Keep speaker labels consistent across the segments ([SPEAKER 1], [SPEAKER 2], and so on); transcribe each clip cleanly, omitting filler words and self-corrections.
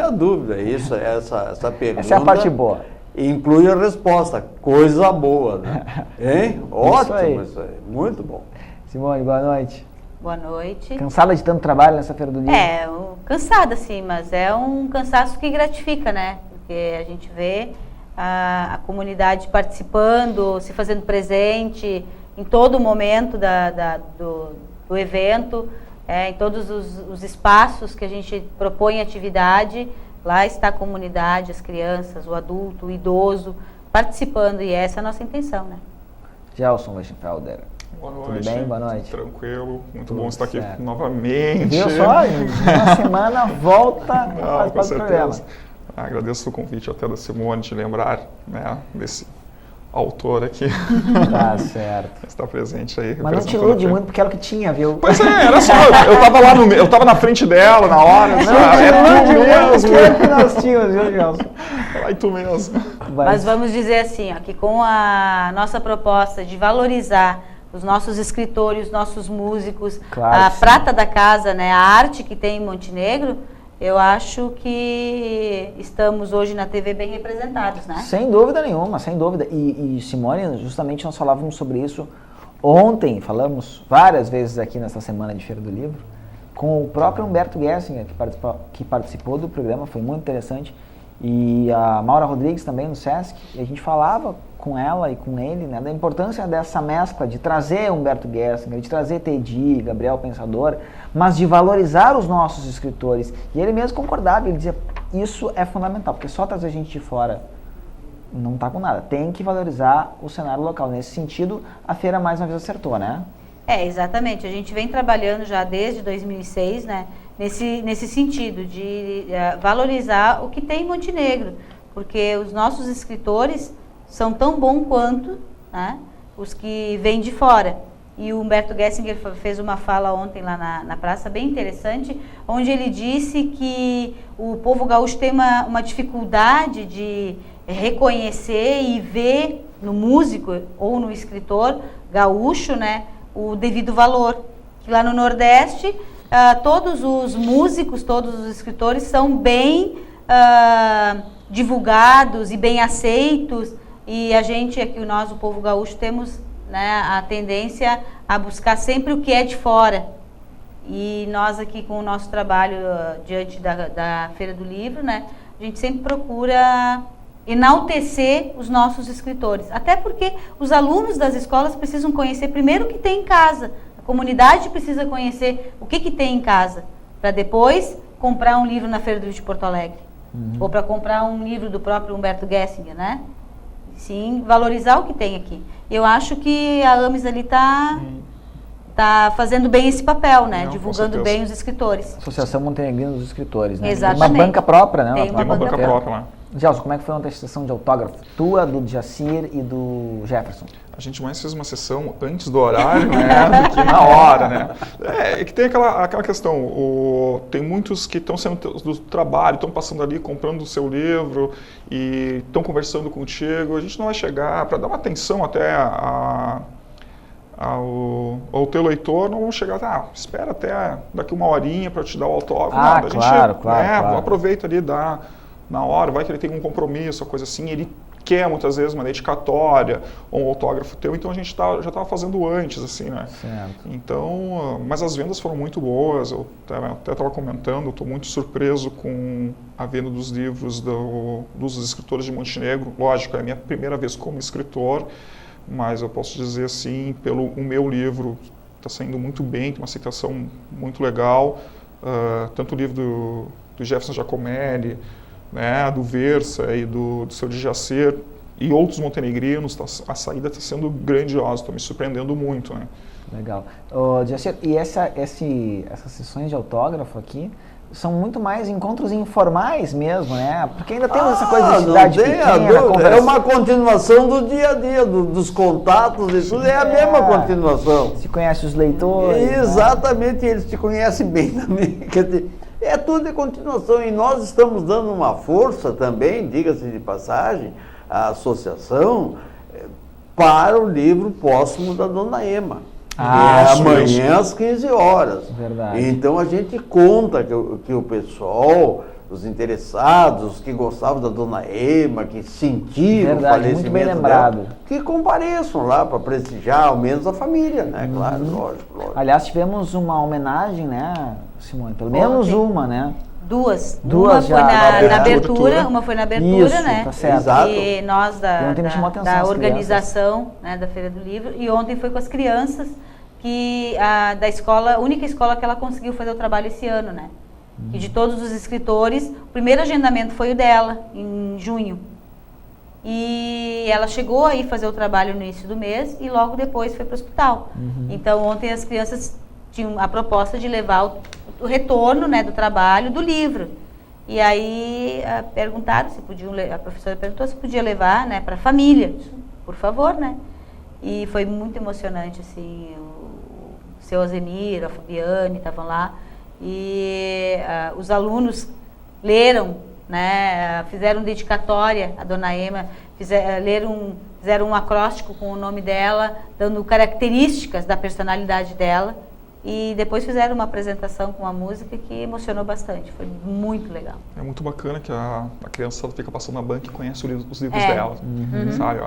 [SPEAKER 1] A dúvida, essa pergunta.
[SPEAKER 2] Essa é a parte boa.
[SPEAKER 1] Inclui a resposta, coisa boa, né? Hein? Ótimo isso aí, muito bom.
[SPEAKER 2] Simone, boa noite.
[SPEAKER 3] Boa noite.
[SPEAKER 2] Cansada de tanto trabalho nessa Feira do Livro?
[SPEAKER 3] Cansada sim, mas é um cansaço que gratifica, né? Porque a gente vê a comunidade participando, se fazendo presente em todo momento do evento, em todos os espaços que a gente propõe atividade. Lá está a comunidade, as crianças, o adulto, o idoso, participando, e essa é a nossa intenção, né?
[SPEAKER 2] Gelson Weichenfelder.
[SPEAKER 4] Boa noite.
[SPEAKER 2] Tudo bem? Boa noite.
[SPEAKER 4] Tranquilo, muito
[SPEAKER 2] Tudo
[SPEAKER 4] bom estar aqui
[SPEAKER 2] certo.
[SPEAKER 4] novamente.
[SPEAKER 2] Viu só? Em uma semana volta
[SPEAKER 4] Não, com
[SPEAKER 2] para o programa.
[SPEAKER 4] certeza. Agradeço o convite até da Simone de lembrar, né, desse autor aqui.
[SPEAKER 2] Tá certo.
[SPEAKER 4] Está presente aí.
[SPEAKER 2] Mas não te ilude muito, porque era o que tinha, viu?
[SPEAKER 4] Pois é, era só, eu tava lá eu tava na frente dela na hora.
[SPEAKER 2] Não te ilude
[SPEAKER 4] tu
[SPEAKER 2] muito,
[SPEAKER 4] mesmo.
[SPEAKER 2] que era o que nós tínhamos, viu, Gelson?
[SPEAKER 4] Vai tu mesmo.
[SPEAKER 3] Mas vamos dizer assim, ó, que com a nossa proposta de valorizar os nossos escritores, os nossos músicos,
[SPEAKER 2] Claro,
[SPEAKER 3] a
[SPEAKER 2] sim.
[SPEAKER 3] prata da casa, né, a arte que tem em Montenegro, eu acho que estamos hoje na TV bem representados, né?
[SPEAKER 2] Sem dúvida nenhuma, sem dúvida. E Simone, justamente nós falávamos sobre isso ontem, falamos várias vezes aqui nessa semana de Feira do Livro, com o próprio Humberto Gessinger, que participou do programa, foi muito interessante, e a Maura Rodrigues também no Sesc, e a gente falava com ela e com ele, né, da importância dessa mescla de trazer Humberto Gessinger, de trazer Tedi, Gabriel Pensador, mas de valorizar os nossos escritores. E ele mesmo concordava, ele dizia, isso é fundamental, porque só trazer gente de fora não está com nada, tem que valorizar o cenário local. Nesse sentido, a feira mais uma vez acertou, né?
[SPEAKER 3] Exatamente. A gente vem trabalhando já desde 2006, né, nesse sentido de valorizar o que tem em Montenegro, porque os nossos escritores são tão bons quanto, né, os que vêm de fora. E o Humberto Gessinger fez uma fala ontem lá na praça, bem interessante, onde ele disse que o povo gaúcho tem uma dificuldade de reconhecer e ver no músico ou no escritor gaúcho, né, o devido valor. Que lá no Nordeste, todos os músicos, todos os escritores são bem divulgados e bem aceitos, e a gente aqui, nós, o povo gaúcho, temos, né, a tendência a buscar sempre o que é de fora. E nós aqui com o nosso trabalho diante da Feira do Livro, né, a gente sempre procura enaltecer os nossos escritores. Até porque os alunos das escolas precisam conhecer primeiro o que tem em casa. A comunidade precisa conhecer o que tem em casa, para depois comprar um livro na Feira do Livro de Porto Alegre. Ou para comprar um livro do próprio Humberto Gessinger, né? Sim, valorizar o que tem aqui. Eu acho que a AMES ali tá fazendo bem esse papel, né?
[SPEAKER 4] Não,
[SPEAKER 3] divulgando bem os escritores.
[SPEAKER 2] Associação Montenegrina dos Escritores, né?
[SPEAKER 3] Exatamente.
[SPEAKER 2] Uma banca própria, né?
[SPEAKER 3] Tem uma
[SPEAKER 4] Tem uma banca
[SPEAKER 3] banca
[SPEAKER 4] própria lá.
[SPEAKER 2] Gelson, como é que foi ontem a sessão de autógrafo? Tua, do Jacir e do Jefferson?
[SPEAKER 4] A gente mais fez uma sessão antes do horário, né, do que na hora, né. É que tem aquela questão, tem muitos que estão saindo do trabalho, estão passando ali, comprando o seu livro e estão conversando contigo. A gente não vai chegar, para dar uma atenção até ao teu leitor, não vamos chegar, espera até daqui uma horinha para te dar o autógrafo.
[SPEAKER 2] Ah,
[SPEAKER 4] não,
[SPEAKER 2] claro.
[SPEAKER 4] Aproveita ali, dá na hora, vai que ele tem um compromisso, coisa assim, ele quer muitas vezes uma dedicatória ou um autógrafo teu, então a gente já estava fazendo antes, assim, né?
[SPEAKER 2] Certo.
[SPEAKER 4] Então, mas as vendas foram muito boas, eu até estava comentando, estou muito surpreso com a venda dos livros dos escritores de Montenegro. Lógico, é a minha primeira vez como escritor, mas eu posso dizer assim, o meu livro está saindo muito bem, tem uma aceitação muito legal, tanto o livro do Jefferson Giacomelli, né, do Versa e do seu Djacir e outros montenegrinos, a saída está sendo grandiosa, está me surpreendendo muito, né?
[SPEAKER 2] Legal. Djacir, e essas sessões de autógrafo aqui são muito mais encontros informais mesmo, né? Porque ainda temos essa coisa de cidade pequena, conversa.
[SPEAKER 1] É uma continuação do dia a dia, dos contatos e tudo, é a mesma continuação.
[SPEAKER 2] Se conhece os leitores.
[SPEAKER 1] Exatamente, eles te conhecem bem também. Quer dizer, é tudo de continuação, e nós estamos dando uma força também, diga-se de passagem, a associação, para o livro póstumo da Dona Ema. Amanhã às 15 horas.
[SPEAKER 2] Verdade.
[SPEAKER 1] Então a gente conta que o pessoal os interessados, que gostavam da Dona Ema, que sentiram
[SPEAKER 2] Verdade,
[SPEAKER 1] o falecimento
[SPEAKER 2] muito bem lembrado.
[SPEAKER 1] dela, que compareçam lá para prestigiar ao menos a família, né? Claro, lógico.
[SPEAKER 2] Aliás, tivemos uma homenagem, né, Simone? Pelo menos
[SPEAKER 3] Ontem.
[SPEAKER 2] uma, né?
[SPEAKER 3] Duas.
[SPEAKER 2] Duas
[SPEAKER 3] Uma
[SPEAKER 2] já,
[SPEAKER 3] foi na
[SPEAKER 4] abertura.
[SPEAKER 3] abertura, uma foi na abertura,
[SPEAKER 2] Isso,
[SPEAKER 3] né?
[SPEAKER 2] tá certo.
[SPEAKER 1] Exato.
[SPEAKER 3] E nós
[SPEAKER 2] E ontem me chamou a atenção
[SPEAKER 3] da
[SPEAKER 2] as
[SPEAKER 3] organização, né, da Feira do Livro, e ontem foi com as crianças que da escola, a única escola que ela conseguiu fazer o trabalho esse ano, né? E de todos os escritores, o primeiro agendamento foi o dela, em junho. E ela chegou aí fazer o trabalho no início do mês e logo depois foi para o hospital. Então ontem as crianças tinham a proposta de levar o retorno, né, do trabalho do livro. E aí perguntaram se podiam, a professora perguntou se podia levar, né, para a família, por favor, né? E foi muito emocionante, assim, o seu Ozenir, a Fabiane estavam lá e os alunos leram, né, fizeram dedicatória à Dona Ema, fizeram um acróstico com o nome dela, dando características da personalidade dela. E depois fizeram uma apresentação com a música que emocionou bastante, foi muito legal.
[SPEAKER 4] É muito bacana que a criança fica passando na banca e conhece os livros dela, sabe?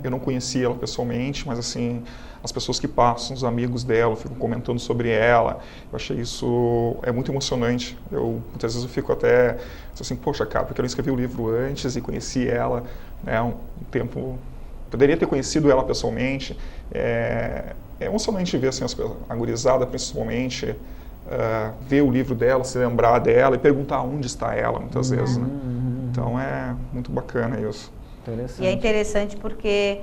[SPEAKER 4] Eu não conhecia ela pessoalmente, mas assim, as pessoas que passam, os amigos dela, ficam comentando sobre ela. Eu achei isso muito emocionante. Muitas vezes eu fico até assim, poxa, cara, porque eu não escrevi o livro antes e conheci ela, né, um tempo... Poderia ter conhecido ela pessoalmente. É emocionante ver assim, a gurizada, principalmente, ver o livro dela, se lembrar dela e perguntar onde está ela, muitas vezes. Né? Então é muito bacana isso.
[SPEAKER 3] E é interessante porque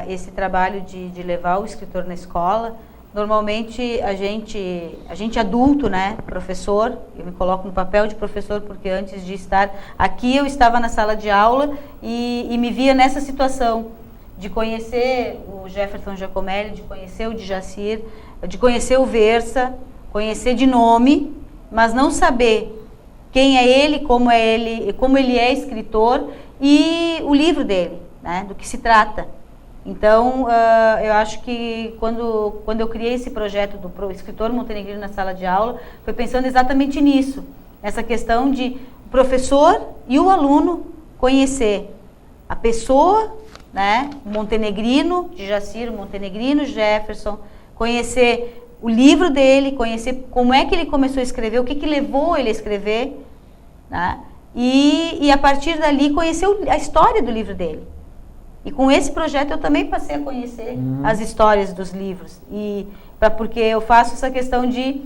[SPEAKER 3] esse trabalho de levar o escritor na escola, normalmente a gente adulto, né, professor, eu me coloco no papel de professor porque antes de estar aqui eu estava na sala de aula e me via nessa situação de conhecer o Jefferson Giacomelli, de conhecer o Djacir, de conhecer o Versa, conhecer de nome, mas não saber quem é ele, como ele é escritor e o livro dele, né, do que se trata. Então, eu acho que quando eu criei esse projeto do escritor montenegrino na sala de aula, foi pensando exatamente nisso, essa questão de o professor e o aluno conhecer a pessoa, né, o montenegrino, Djacir, o montenegrino Jefferson, conhecer o livro dele, conhecer como é que ele começou a escrever, o que levou ele a escrever, né, e a partir dali conhecer a história do livro dele. E com esse projeto eu também passei a conhecer as histórias dos livros, porque eu faço essa questão de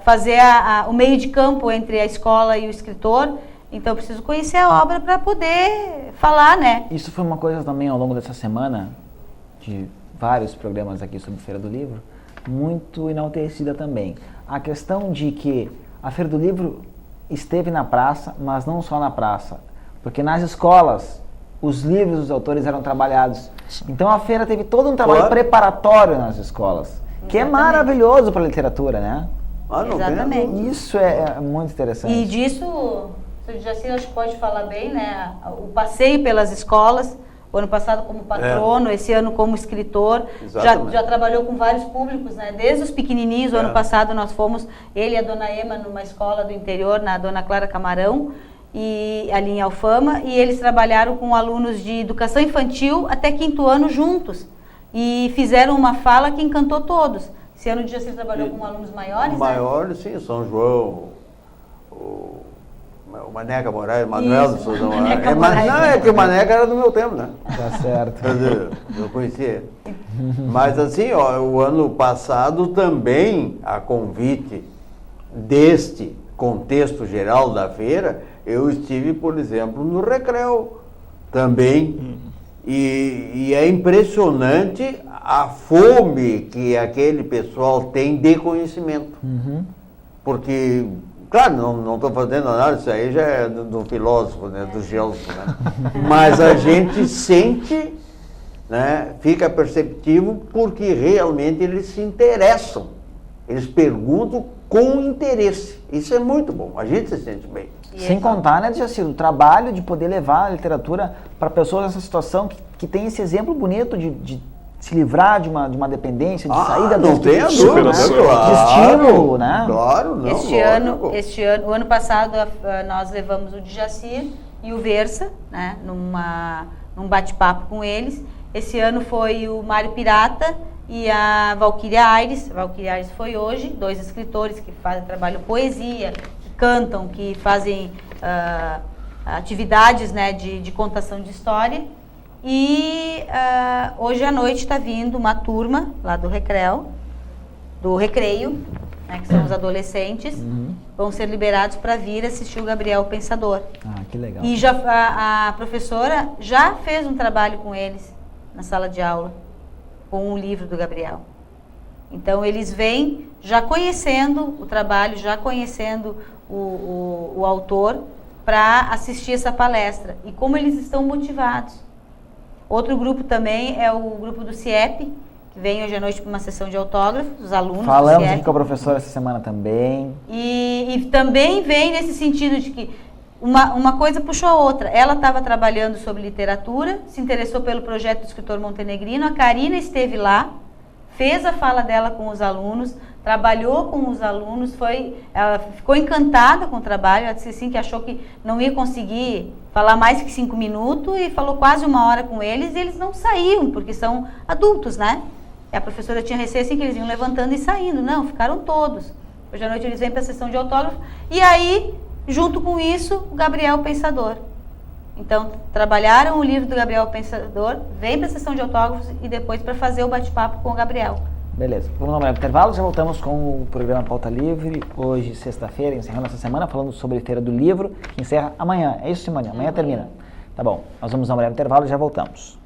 [SPEAKER 3] fazer o meio de campo entre a escola e o escritor. Então eu preciso conhecer a obra para poder falar, né?
[SPEAKER 2] Isso foi uma coisa também ao longo dessa semana, de vários programas aqui sobre Feira do Livro, muito enaltecida também. A questão de que a Feira do Livro esteve na praça, mas não só na praça, porque nas escolas os livros dos autores eram trabalhados. Então a feira teve todo um trabalho preparatório nas escolas, que é maravilhoso para a literatura, né?
[SPEAKER 3] Exatamente.
[SPEAKER 2] Isso é muito interessante.
[SPEAKER 3] E disso, o Sr. Djacir acho que pode falar bem, né? O passeio pelas escolas, o ano passado como patrono, esse ano como escritor, já trabalhou com vários públicos, né? Desde os pequenininhos, o ano passado nós fomos, ele e a Dona Ema, numa escola do interior, na Dona Clara Camarão, e ali em Alfama, e eles trabalharam com alunos de educação infantil até 5º ano juntos, e fizeram uma fala que encantou todos. Esse ano o Djacir trabalhou com alunos maiores,
[SPEAKER 1] maiores, né? Sim, São João, o Maneca Moraes, Manuel de Souza Moraes. Não, é que o Maneca era do meu tempo, né?
[SPEAKER 2] Tá certo.
[SPEAKER 1] Eu conhecia ele. Mas assim, ó, o ano passado também, a convite deste contexto geral da feira, eu estive, por exemplo, no Recreu também. E é impressionante a fome que aquele pessoal tem de conhecimento. Porque, claro, não estou fazendo análise, isso aí já é do filósofo, né, do Gelson, né? Mas a gente sente, né, fica perceptivo porque realmente eles se interessam. Eles perguntam com interesse. Isso é muito bom, a gente se sente bem.
[SPEAKER 2] Sem contar, né, Djacir, o trabalho de poder levar a literatura para pessoas nessa situação que tem esse exemplo bonito de se livrar de uma dependência, de saída
[SPEAKER 1] não tenha
[SPEAKER 4] dúvida,
[SPEAKER 2] né?
[SPEAKER 4] claro.
[SPEAKER 2] De estímulo, né?
[SPEAKER 1] Claro, não.
[SPEAKER 3] Este ano, o ano passado, nós levamos o Djacir e o Versa, né, num bate-papo com eles. Esse ano foi o Mário Pirata e a Valquíria Aires. A Valquíria Aires foi hoje, 2 escritores que fazem trabalho poesia, que cantam, que fazem atividades, né, de contação de história. E hoje à noite está vindo uma turma lá do Recreio, né, que são os adolescentes, vão ser liberados para vir assistir o Gabriel Pensador.
[SPEAKER 2] Ah, que legal.
[SPEAKER 3] E já, a professora já fez um trabalho com eles na sala de aula, com o livro do Gabriel. Então eles vêm já conhecendo o trabalho, já conhecendo o autor, para assistir essa palestra. E como eles estão motivados. Outro grupo também é o grupo do CIEP, que vem hoje à noite para uma sessão de autógrafos, os alunos
[SPEAKER 2] Falamos
[SPEAKER 3] do CIEP.
[SPEAKER 2] aqui com a professora essa semana também.
[SPEAKER 3] E também vem nesse sentido de que uma coisa puxou a outra. Ela estava trabalhando sobre literatura, se interessou pelo projeto do escritor montenegrino, a Karina esteve lá, fez a fala dela com os alunos, trabalhou com os alunos, ela ficou encantada com o trabalho, ela disse assim que achou que não ia conseguir falar mais que 5 minutos e falou quase 1 hora com eles e eles não saíam, porque são adultos, né? E a professora tinha receio assim que eles iam levantando e saindo. Não, ficaram todos. Hoje à noite eles vêm para a sessão de autógrafo e aí, junto com isso, o Gabriel Pensador. Então, trabalharam o livro do Gabriel Pensador, vem para a sessão de autógrafos e depois para fazer o bate-papo com o Gabriel.
[SPEAKER 2] Beleza, vamos dar um breve intervalo, já voltamos com o programa Pauta Livre, hoje, sexta-feira, encerrando essa semana, falando sobre a Feira do Livro, que encerra amanhã. É isso, Simone? Amanhã termina. Tá bom, nós vamos dar um breve intervalo e já voltamos.